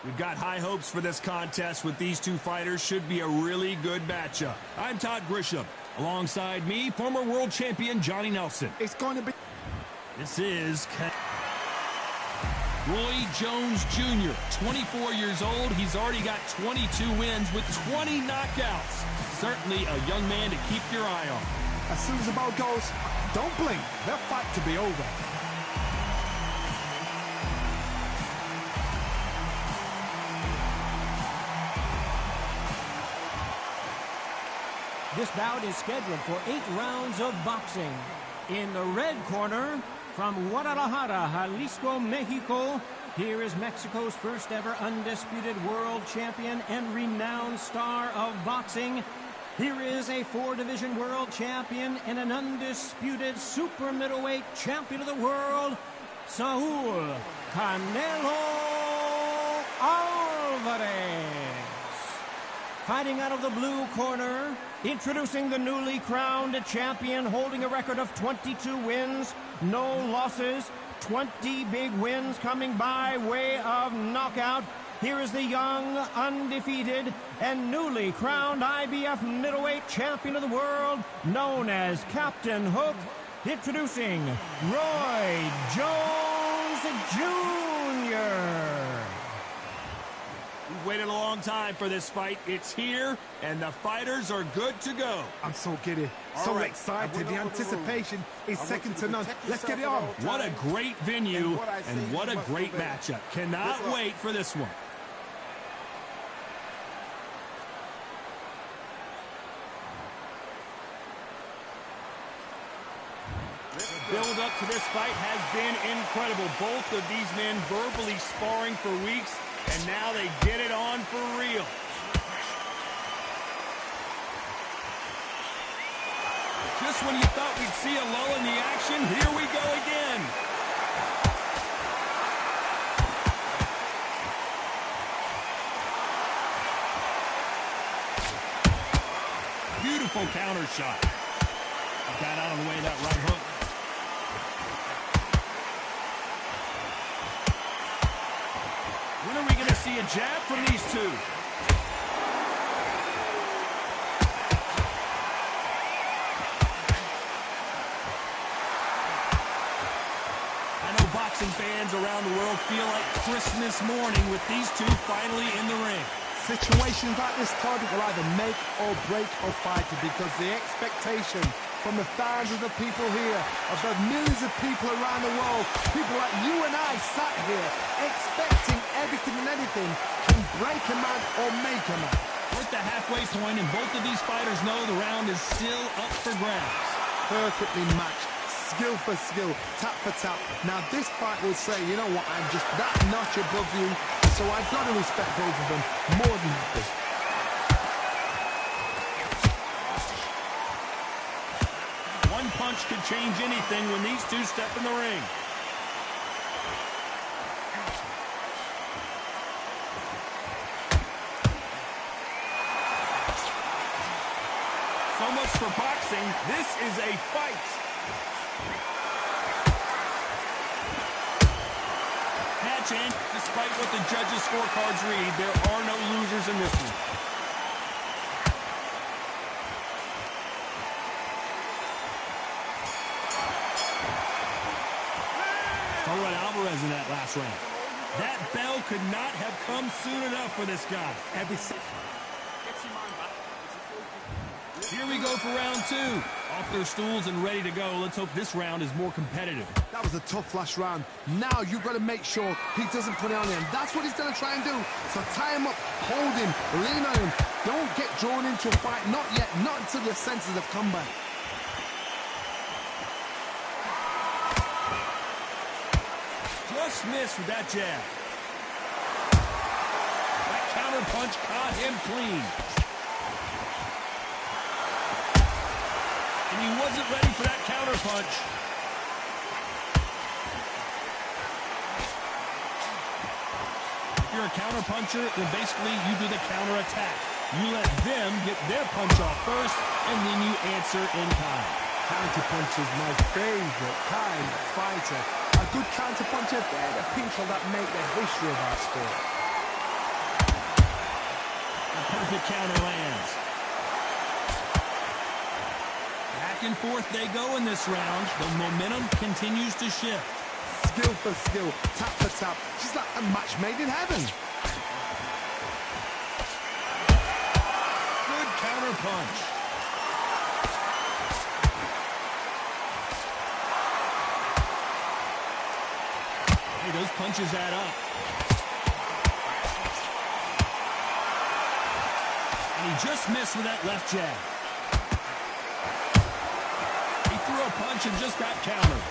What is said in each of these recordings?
We've got high hopes for this contest with these two fighters. Should be a really good matchup. I'm Todd Grisham. Alongside me, former world champion Johnny Nelson. It's going to be... This is Roy Jones Jr., 24 years old. He's already got 22 wins with 20 knockouts. Certainly a young man to keep your eye on. As soon as the ball goes, don't blink. That fight could be over. This bout is scheduled for 8 rounds of boxing. In the red corner, from Guadalajara, Jalisco, Mexico, here is Mexico's first ever undisputed world champion and renowned star of boxing. Here is a 4-division world champion and an undisputed super middleweight champion of the world, Saul Canelo Alvarez. Fighting out of the blue corner, introducing the newly crowned champion, holding a record of 22 wins, no losses, 20 big wins coming by way of knockout. Here is the young, undefeated, and newly crowned IBF middleweight champion of the world, known as Captain Hook, introducing Roy Jones Jr. We've waited a long time for this fight. It's here, and the fighters are good to go. I'm so giddy, so excited. The anticipation is second to none. Let's get it on. What a great venue, and what a great matchup. Cannot wait for this one. The build-up to this fight has been incredible. Both of these men verbally sparring for weeks, and now they get it on for real. Just when you thought we'd see a lull in the action, here we go again. Beautiful counter shot. Got out of the way of that right hook. When are we going to see a jab from these two? I know boxing fans around the world feel like Christmas morning with these two finally in the ring. Situations like this, Todd, will either make or break a fighter, because the expectation from the thousands of people here, of the millions of people around the world, people like you and I sat here expecting everything and anything can break a man or make a man. We're at the halfway point, and both of these fighters know the round is still up for grabs. Perfectly matched, skill for skill, tap for tap. Now this fight will say, you know what, I'm just that notch above you, so I've got to respect both of them more than happy. One punch could change anything when these two step in the ring. So much for boxing. This is a fight. Match in. Despite what the judges' scorecards read, there are no losers in this one. Alvarez in that last round. That bell could not have come soon enough for this guy. Here we go for round two. Off their stools and ready to go. Let's hope this round is more competitive. That was a tough last round. Now you've got to make sure he doesn't put it on him. That's what he's going to try and do. So tie him up, hold him, lean on him. Don't get drawn into a fight. Not yet. Not until your senses have come back. Just missed with that jab. That counter punch caught him clean. And he wasn't ready for that counter punch. If you're a counter puncher, then basically you do the counter attack. You let them get their punch off first, and then you answer in kind. Counter punch is my favorite kind of fighter. A good counter puncher, they're the people that make the history of our sport. Perfect counter lands. Back and forth they go in this round. The momentum continues to shift. Skill for skill, tap for tap. She's like a match made in heaven. Good counter punch. Hey, those punches add up. And he just missed with that left jab. He threw a punch and just got countered.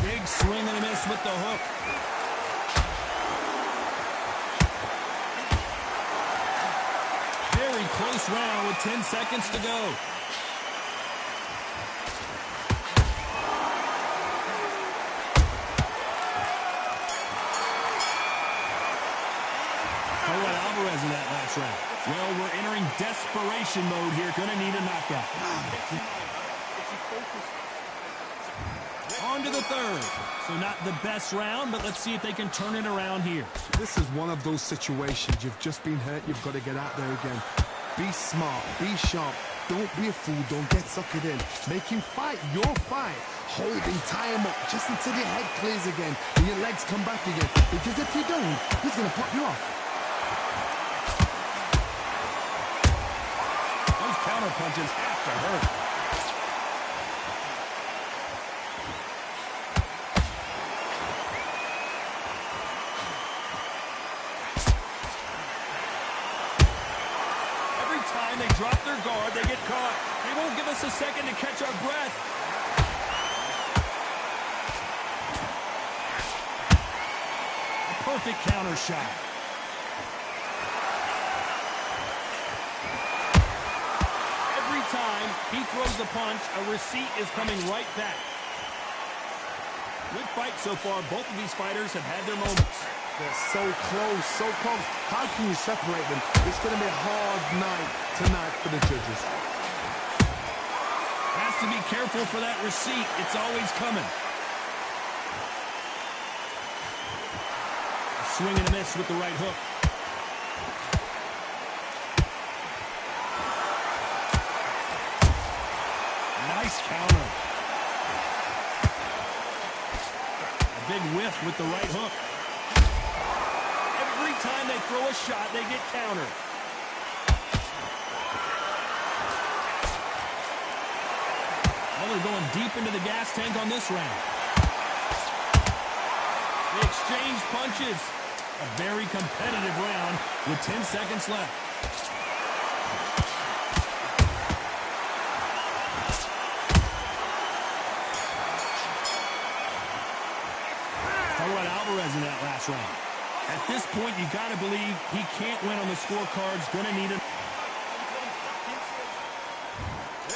Big swing and a miss with the hook. Very close round with 10 seconds to go. In that last round. Well, we're entering desperation mode here. Gonna need a knockout. On to the third. So not the best round, but let's see if they can turn it around here. This is one of those situations. You've just been hurt. You've got to get out there again. Be smart. Be sharp. Don't be a fool. Don't get suckered in. Make him fight your fight. Hold him, tie him up just until your head clears again and your legs come back again. Because if you don't, he's going to pop you off. Counter punches have to hurt. Every time they drop their guard, they get caught. They won't give us a second to catch our breath. A perfect counter shot. Time he throws the punch, a receipt is coming right back. Good fight so far. Both of these fighters have had their moments. They're so close, so close. How can you separate them? It's going to be a hard night tonight for the judges. Has to be careful for that receipt. It's always coming. A swing and a miss with the right hook. Nice counter. A big whiff with the right hook. Every time they throw a shot, they get countered. Well, they're going deep into the gas tank on this round. They exchange punches. A very competitive round with 10 seconds left. In that last round. At this point, you got to believe he can't win on the scorecards. Going to need it.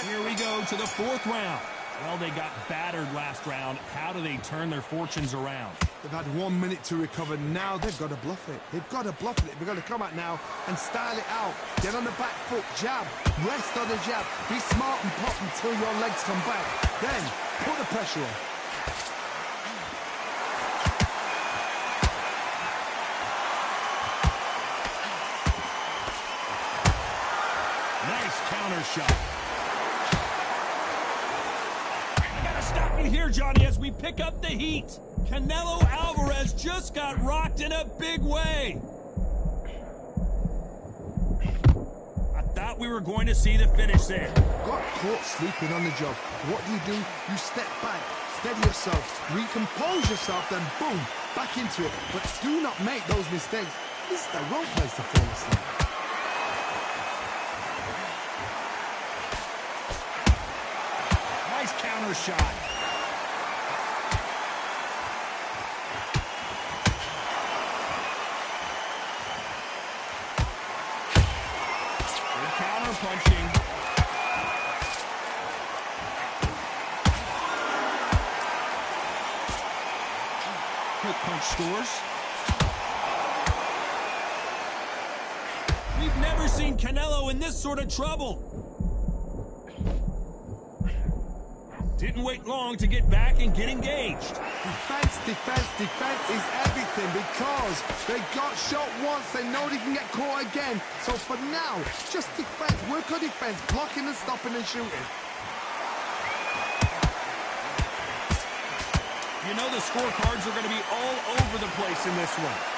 Here we go to the fourth round. Well, they got battered last round. How do they turn their fortunes around? They've had 1 minute to recover. Now they've got to bluff it. They've got to bluff it. They've got to come out now and style it out. Get on the back foot, jab, rest on the jab. Be smart and pop until your legs come back. Then put the pressure on. Counter shot. I gotta stop you here, Johnny, as we pick up the heat. Canelo Alvarez just got rocked in a big way. I thought we were going to see the finish there. Got caught sleeping on the job. What do? You step back, steady yourself, recompose yourself, then boom, back into it. But do not make those mistakes. This is the wrong place to fall asleep. Counter shot. Good counter punching. Quick punch scores. We've never seen Canelo in this sort of trouble. Didn't wait long to get back and get engaged. Defense, defense, defense is everything because they got shot once. They know they can get caught again. So for now, just defense. Work on defense, blocking and stopping and shooting. You know the scorecards are going to be all over the place in this one.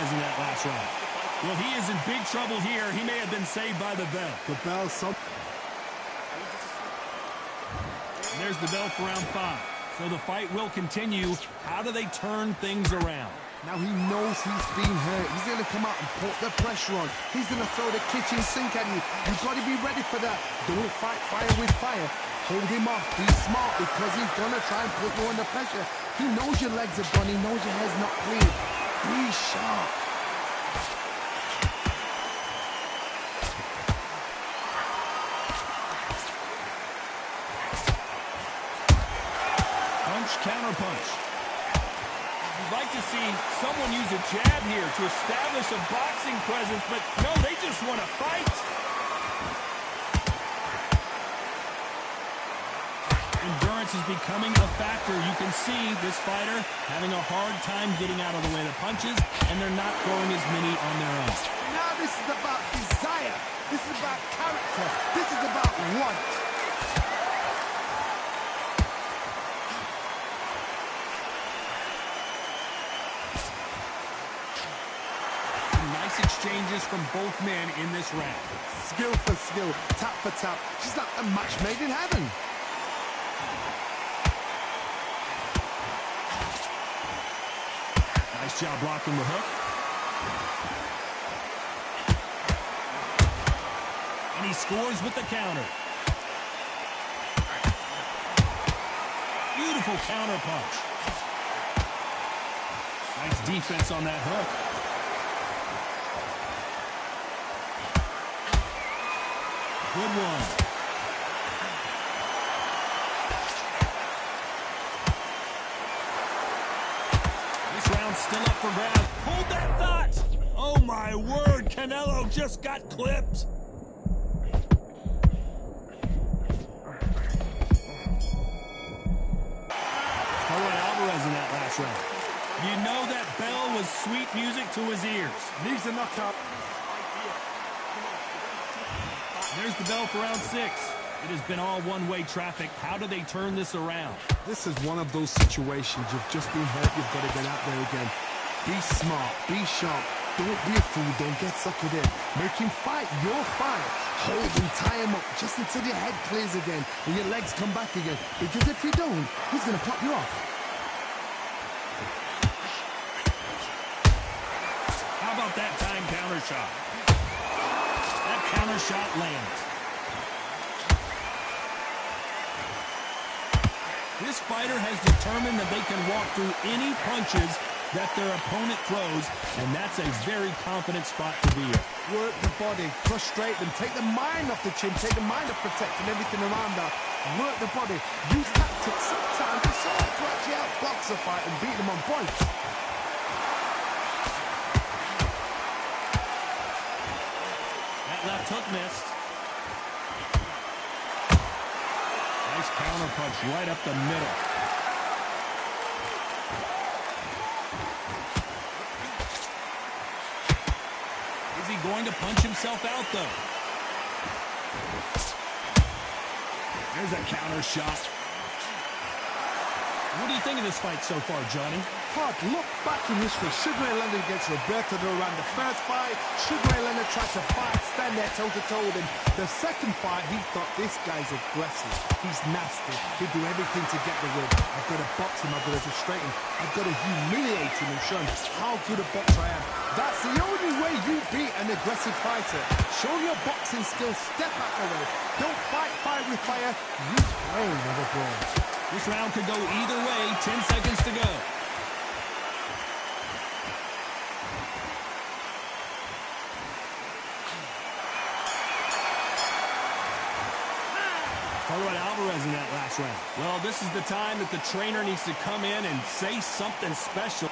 In that last round. Well, he is in big trouble here. He may have been saved by the bell. The bell, There's the bell for round 5. So the fight will continue. How do they turn things around? Now he knows he's being hurt. He's going to come out and put the pressure on. He's going to throw the kitchen sink at you. You've got to be ready for that. Don't fight fire with fire. Hold him off. Be smart because he's going to try and put you under pressure. He knows your legs are gone. He knows your head's not clean. Be sharp. Punch, counter punch. You'd like to see someone use a jab here to establish a boxing presence, but no, they just want to fight. Endurance is becoming a factor. You can see this fighter having a hard time getting out of the way of the punches, and they're not throwing as many on their own. Now this is about desire. This is about character. This is about want. Nice exchanges from both men in this round. Skill for skill, tap for tap. She's like a match made in heaven. Nice job blocking the hook. And he scores with the counter. Beautiful counter punch. Nice defense on that hook. Good one. Still up for grabs. Hold that thought. Oh, my word. Canelo just got clipped. Alvarez in that last round. You know that bell was sweet music to his ears. Needs a knockout. There's the bell for round 6. It has been all one-way traffic. How do they turn this around? This is one of those situations. You've just been hurt. You've got to get out there again. Be smart. Be sharp. Don't be a fool. Don't get suckered in. Make him fight your fight. Hold him, tie him up just until your head clears again and your legs come back again. Because if you don't, he's going to pop you off. How about that time counter shot? That counter shot lands. This fighter has determined that they can walk through any punches that their opponent throws, and that's a very confident spot to be in. Work the body, frustrate them, take the mind off the chin, take the mind off protecting everything around that. Work the body, use tactics sometimes to actually outbox a fight and beat them on points. That left hook missed. Nice counter punch right up the middle. Is he going to punch himself out, though? There's a counter shot. What do you think of this fight so far, Johnny? Hard look back in history. Sugar Ray Leonard against Roberto Duran. The first fight, Sugar Ray Leonard tried to fight, stand there toe-to-toe with him. The second fight, he thought this guy's aggressive. He's nasty. He'd do everything to get the win. I've got to box him. I've got to frustrate him. I've got to humiliate him and show him how good a boxer I am. That's the only way you beat an aggressive fighter. Show your boxing skills. Step out the way. Don't fight fire with fire. Use brain, never brawn. This round could go either way. 10 seconds to go. Alvarez in that last round. Well, this is the time that the trainer needs to come in and say something special.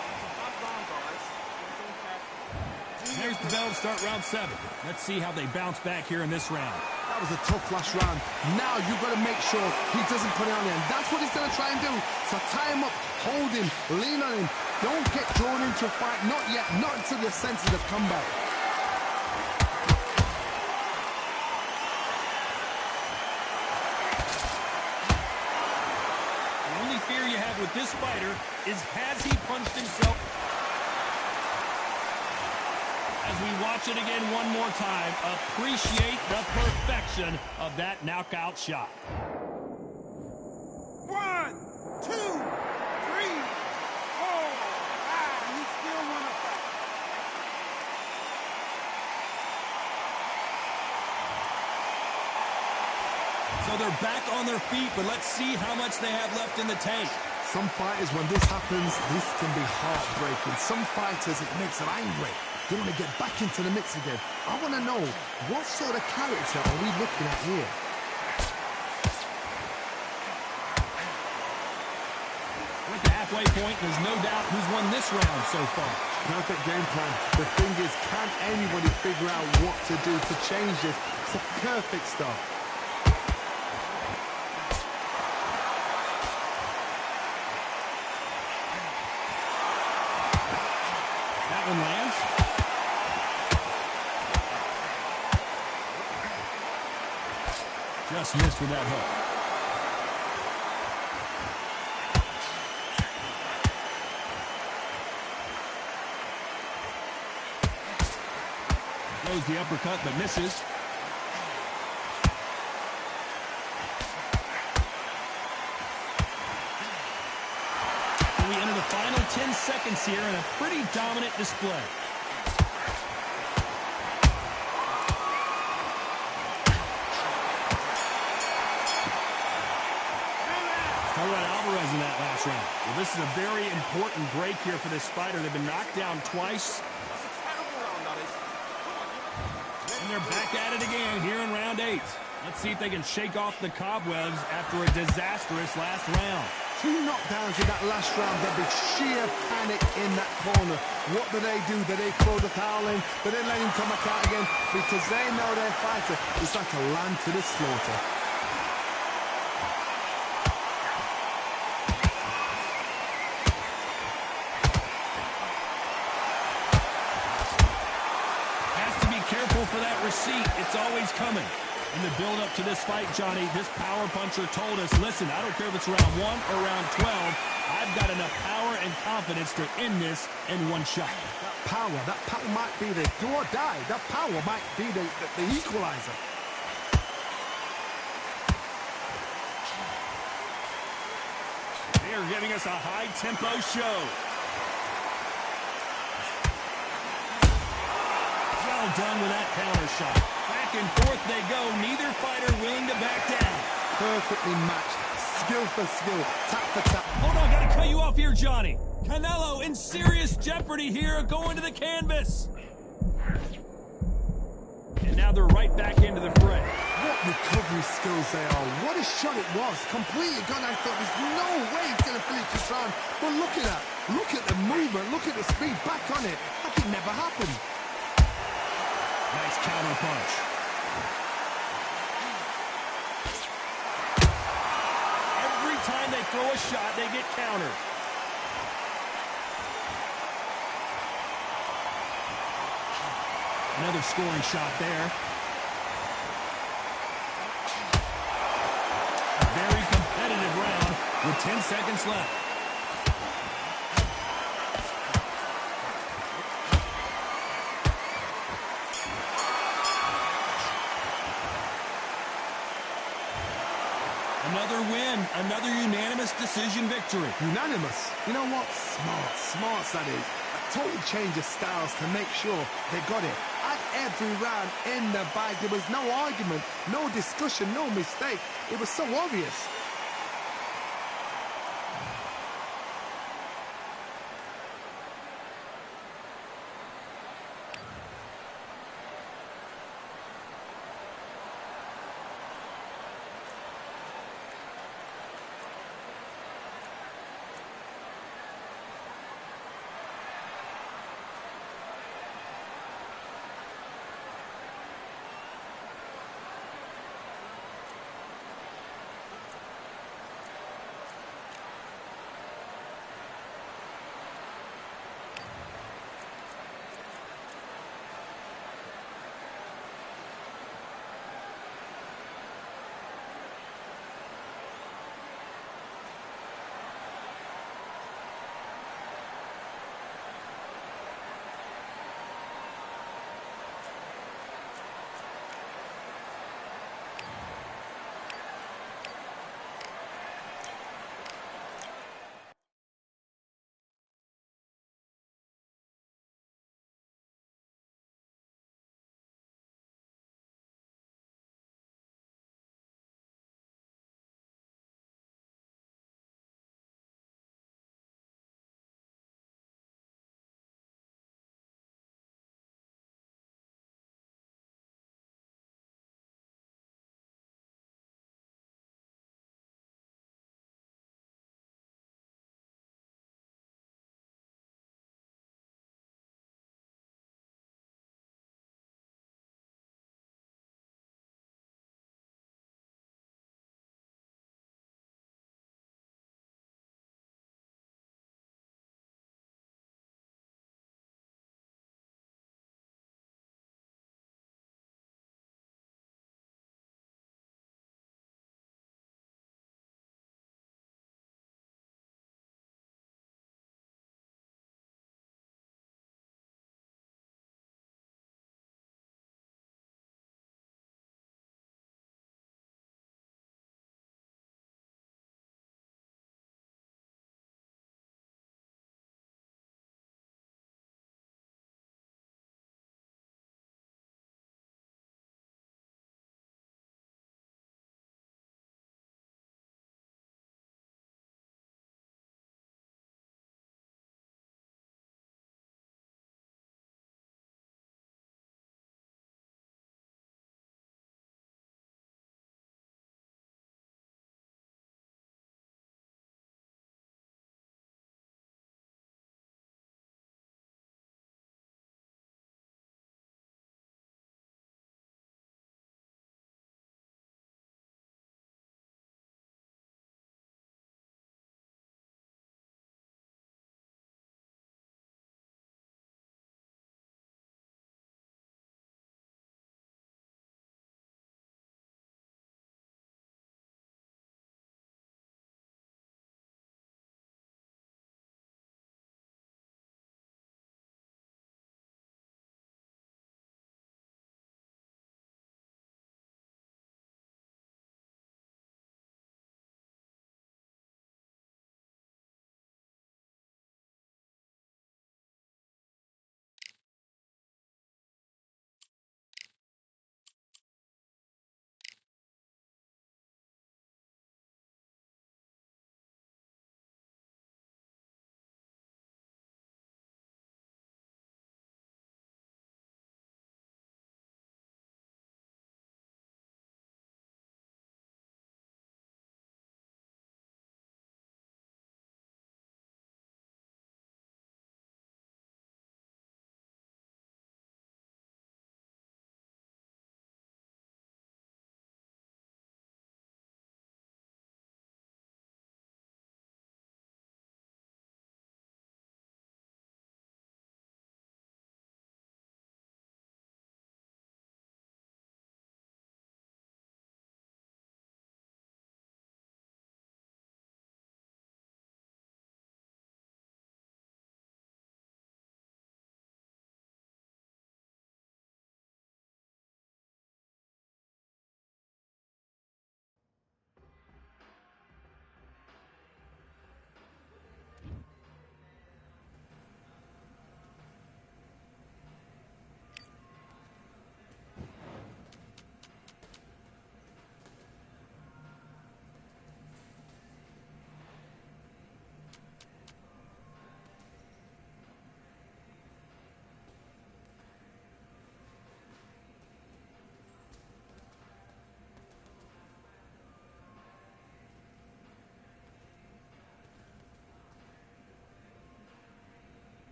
bell to start round 7. Let's see how they bounce back here in this round. That was a tough last round. Now you've got to make sure he doesn't put it on him. That's what he's going to try and do. So tie him up, hold him, lean on him. Don't get drawn into a fight. Not yet. Not until your senses have come back. The only fear you have with this fighter is, has he punched himself? As we watch it again one more time, appreciate the perfection of that knockout shot. 1, 2, 3, 4. You still want to fight. So they're back on their feet, but let's see how much they have left in the tank. Some fighters, when this happens, this can be heartbreaking. Some fighters, it makes them angry. They want to get back into the mix again. I want to know, what sort of character are we looking at here? With the halfway point, there's no doubt who's won this round so far. Perfect game plan. The thing is, can anybody figure out what to do to change this? It's a perfect start. That one lands. Just missed with that hook. Throws the uppercut, but misses. And we enter the final 10 seconds here in a pretty dominant display. How about Alvarez in that last round? Well, this is a very important break here for this fighter. They've been knocked down twice. And they're back at it again here in round 8. Let's see if they can shake off the cobwebs after a disastrous last round. 2 knockdowns in that last round. There'll be sheer panic in that corner. What do? Do they throw the towel in? Do they let him come back out again? Because they know their fighter is like a lamb to the slaughter. Careful for that receipt. It's always coming. In the build-up to this fight, Johnny, this power puncher told us, listen, I don't care if it's round 1 or round 12, I've got enough power and confidence to end this in one shot. That power might be the do or die. That power might be the equalizer. They are giving us a high-tempo show. Well done with that counter shot. Back and forth they go. Neither fighter willing to back down. Perfectly matched. Skill for skill. Tap for tap. Hold on, gotta cut you off here, Johnny. Canelo in serious jeopardy here, going to the canvas. And now they're right back into the fray. What recovery skills they are. What a shot it was. Completely gone. I thought there's no way he's going to finish this round. But look at that. Look at the movement. Look at the speed. Back on it. Like it never happened. Nice counter punch. Every time they throw a shot, they get countered. Another scoring shot there. A very competitive round with 10 seconds left. Another win, another unanimous decision victory. Unanimous. You know what? Smart, that is. A total change of styles to make sure they got it. At every round in the bag, there was no argument, no discussion, no mistake. It was so obvious.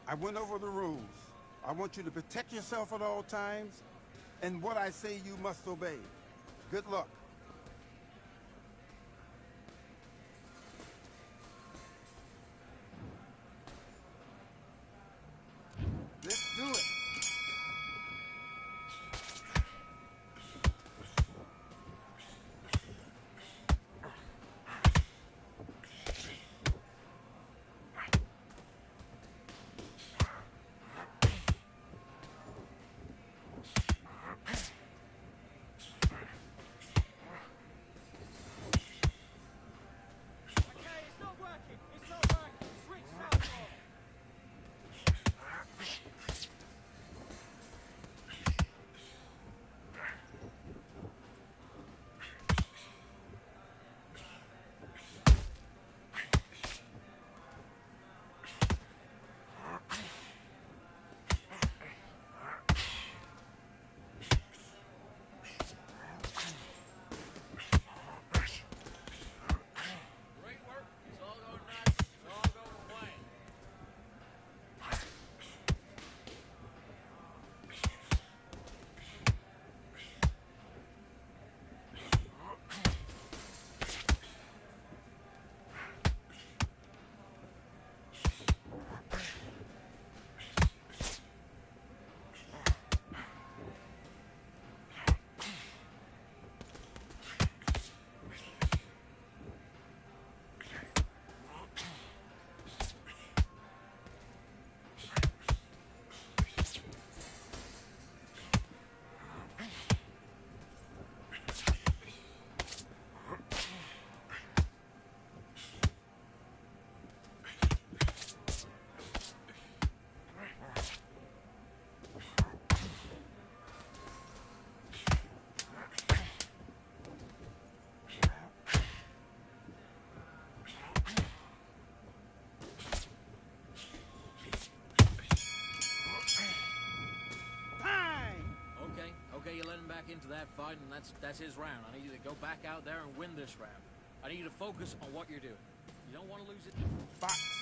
I went over the rules. I want you to protect yourself at all times, and what I say you must obey. Good luck. Let's do it. Okay, you let him back into that fight, and that's his round. I need you to go back out there and win this round. I need you to focus on what you're doing. You don't want to lose it. Box.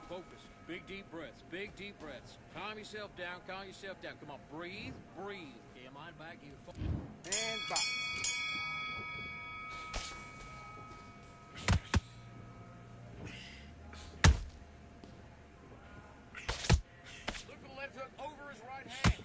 Focus. Big deep breaths. Big deep breaths. Calm yourself down. Calm yourself down. Come on. Breathe. Breathe. Get your mind back. Get your And box. Look for the left hook over his right hand.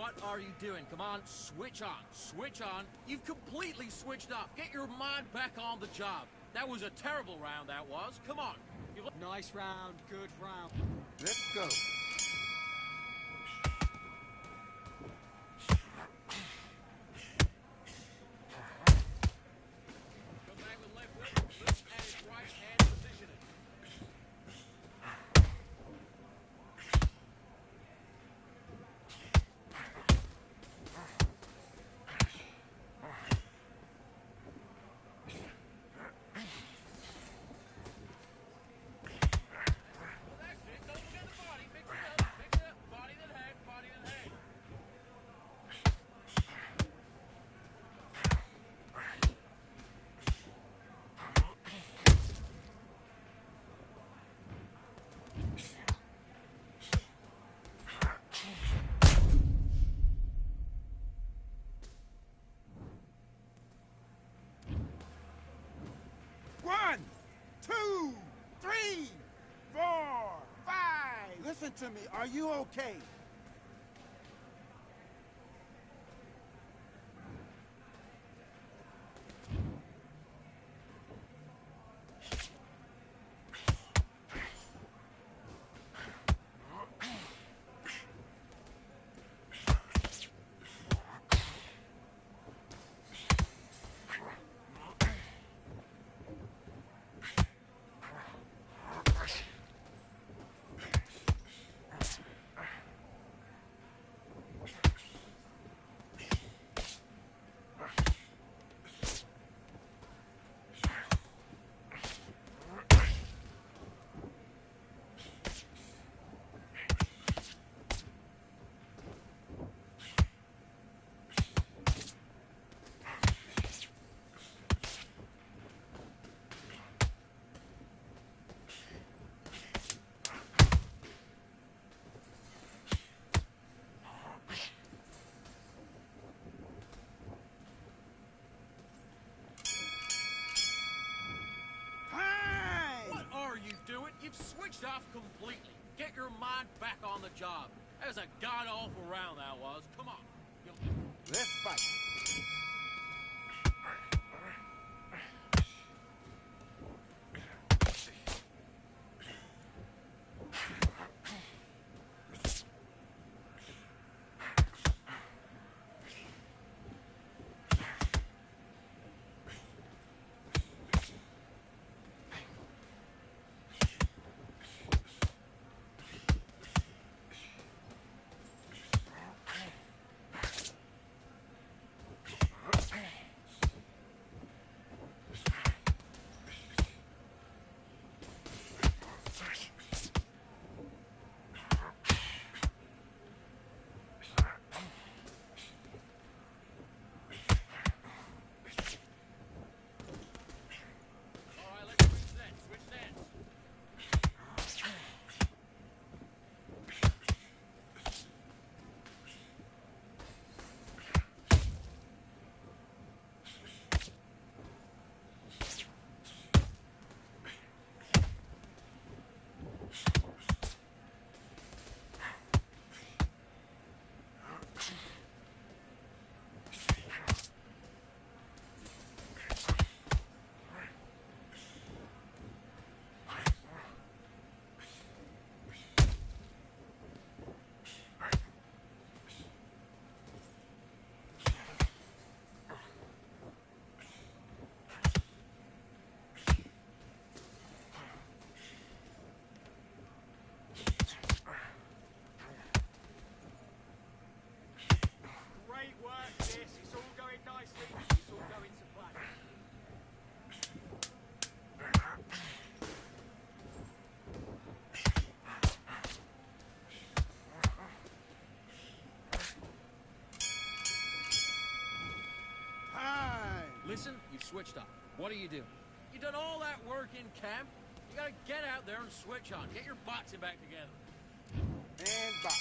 What are you doing? Come on, switch on. Switch on. You've completely switched off. Get your mind back on the job. That was a terrible round, that was. Come on. Nice round, good round. Let's go. Come back with left foot. Look at his right hand positioning. One, two, three, 4, 5. Listen to me. Are you okay? You've switched off completely. Get your mind back on the job. That was a god-awful round, that was. Come on. Let's fight. Listen, you've switched up. What are you doing? You done all that work in camp. You gotta get out there and switch on. Get your boxing back together. And box.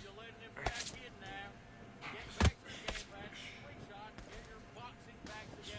You're letting him back in now. Get back to the game plan. Switch on. Get your boxing back together.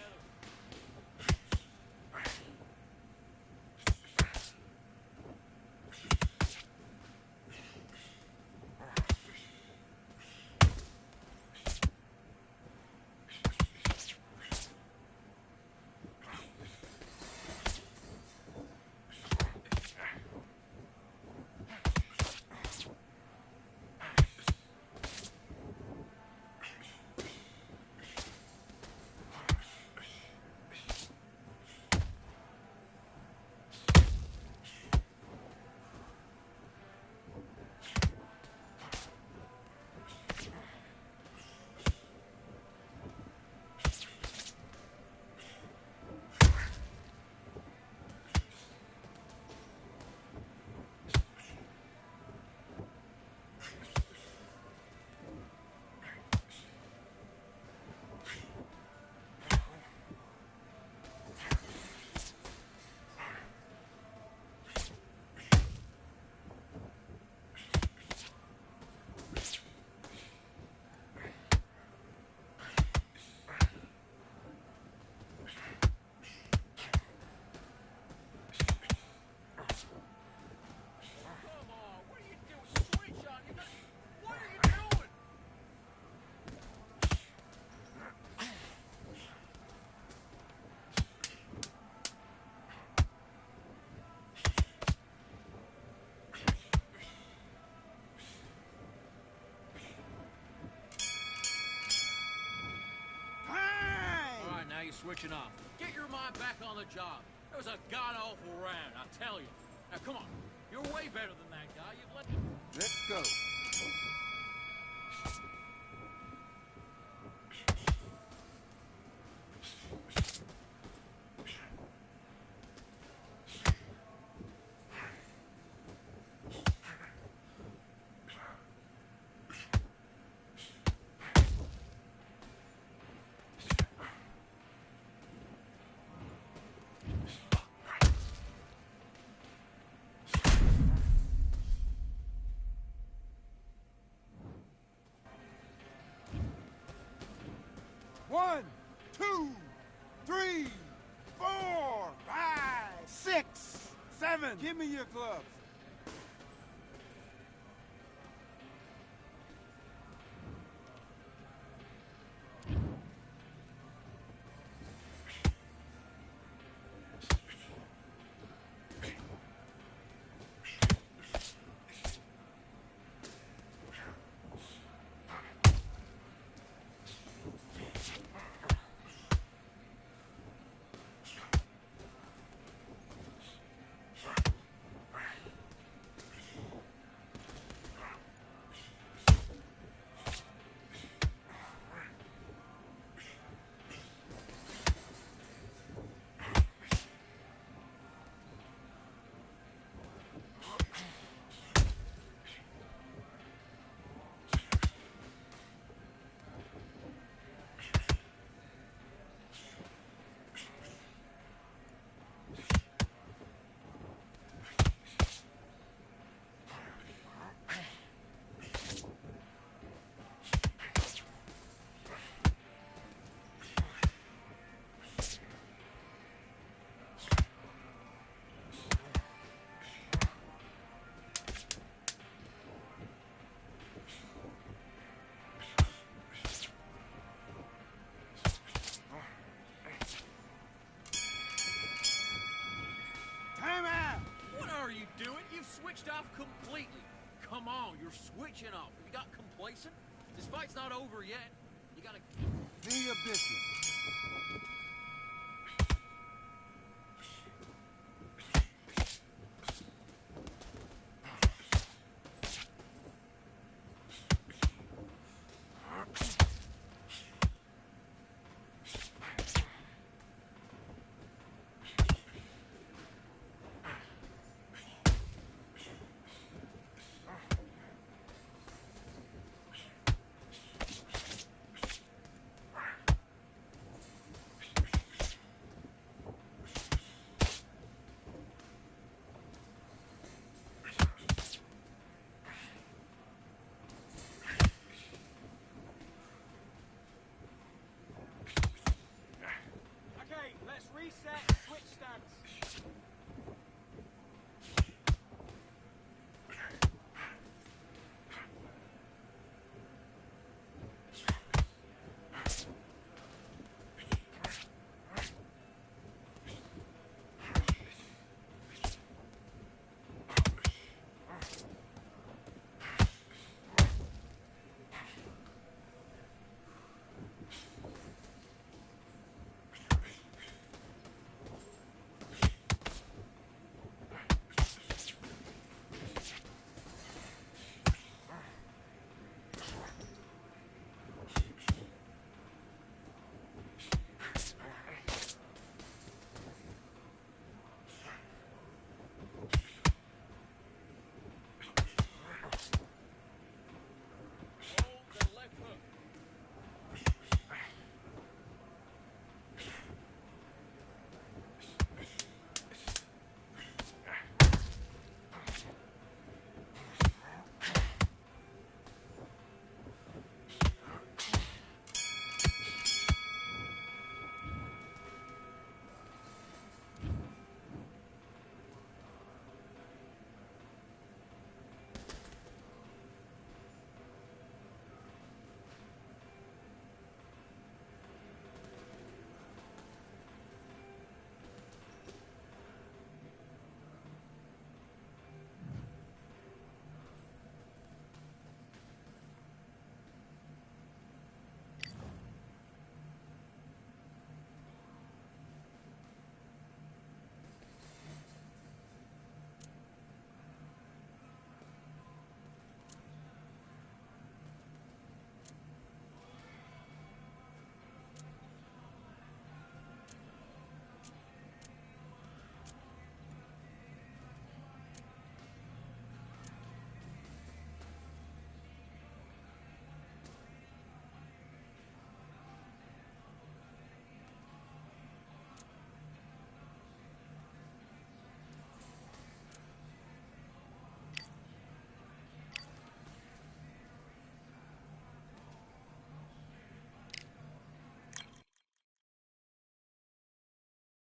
switching off. Get your mind back on the job. It was a god-awful round, I tell you. Now, come on. You're way better than that guy. You've let... Let's go. One, two, three, 4, 5, 6, 7. Give me your gloves. Switched off completely. Come on, you're switching off. You got complacent? This fight's not over yet. You gotta... Do your business.